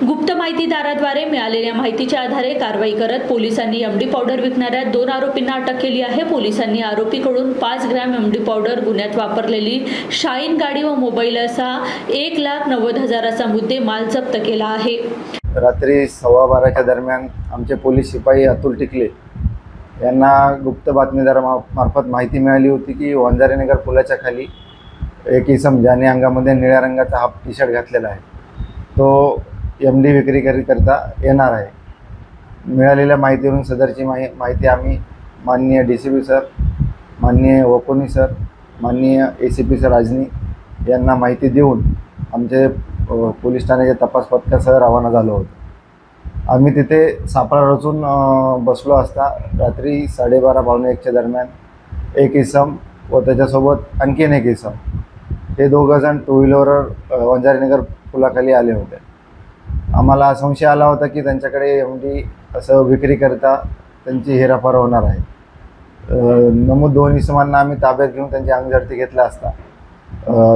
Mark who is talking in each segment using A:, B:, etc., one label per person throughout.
A: गुप्त माहितीदाराद्वारे मिळालेल्या माहितीच्या आधारे कारवाई करत पोलिसांनी एमडी पावडर विकणाऱ्या 2 आरोपींना अटक केली आहे। पोलिसांनी आरोपीकडून 5 ग्रॅम एमडी पावडर, गुन्ह्यात वापरलेली शाईन गाडी व मोबाईल असा 1,90,000चा मुद्देमाल जप्त केला आहे।
B: रात्री 12:15च्या दरम्यान आमचे पोलीस शिपाई अतुल टिकले यांना गुप्त बातमीदारामार्फत माहिती मिळाली होती की वंजारीनगर पुलाच्या खाली एक इसम ज्याने अंगामध्ये निळ्या रंगाचा हाफ टी शर्ट घातलेला आहे तो एमडी विक्री करता येणार आहे। मिळालेल्या माहितीवरून सदरची माहिती आम्ही माननीय DCP सर, माननीय वकोनी सर, माननीय ACP सर राजनी यांना माहिती देऊन आमचे पोलीस ठाण्याचे तपास पथकासह रवाना झालो होतो। आम्ही तिथे सापळा रचून बसलो असता रात्री 12:30-1च्या दरम्यान एक इसम व त्याच्यासोबत आणखीन एक इसम हे दोघंजण 2 व्हीलरवर वंजारीनगर पुलाखाली आले होते। आम्हाला संशय आला होता की त्यांच्याकडे एमडी असं विक्री करता त्यांची हेराफेर होणार आहे। नमूद 2 इसमांना आम्ही ताब्यात घेऊन त्यांची अंगझडती घेतला असता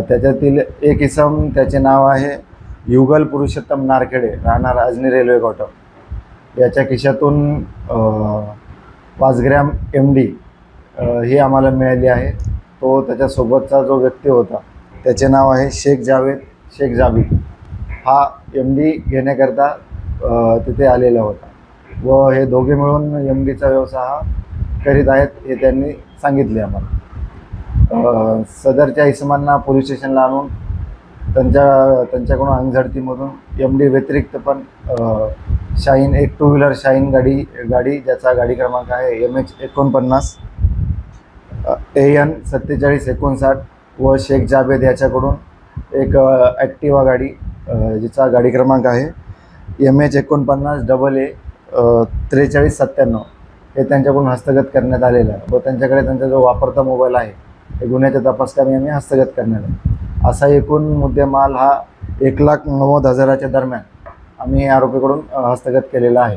B: त्याच्यातील एक इसम त्याचे नाव आहे युगल पुरुषोत्तम नारखेडे, राहणार अजनी रेल्वे क्वार्टर। याच्या खिशातून 5 ग्रॅम एमडी ही आम्हाला मिळाली आहे। तो त्याच्यासोबतचा जो व्यक्ती होता त्याचे नाव आहे शेख जावेद शेख जाबी, हा एमडी घेण्याकरता तिथे आलेला होता व हे दोघे मिळून एमडीचा व्यवसाय हा करीत आहेत हे त्यांनी सांगितले आम्हाला। सदरच्या इसमांना पोलीस स्टेशनला आणून त्यांच्याकडून अंगझडतीमधून एमडी व्यतिरिक्त पण शाईन एक 2 व्हीलर शाईन गाडी ज्याचा गाडी क्रमांक आहे MH49 AN 4759 व शेख जावेद याच्याकडून एक ॲक्टिवा गाडी जिचा गाडी क्रमांक आहे MH49 AA 4397 हे त्यांच्याकडून हस्तगत करण्यात आलेलं आहे व त्यांच्याकडे त्यांचा जो वापरता मोबाईल आहे हे गुन्ह्याच्या तपासकामी आम्ही हस्तगत करण्यात आहे। असा एकूण मुद्देमाल हा 1,90,000च्या दरम्यान आम्ही आरोपीकडून हस्तगत केलेला आहे।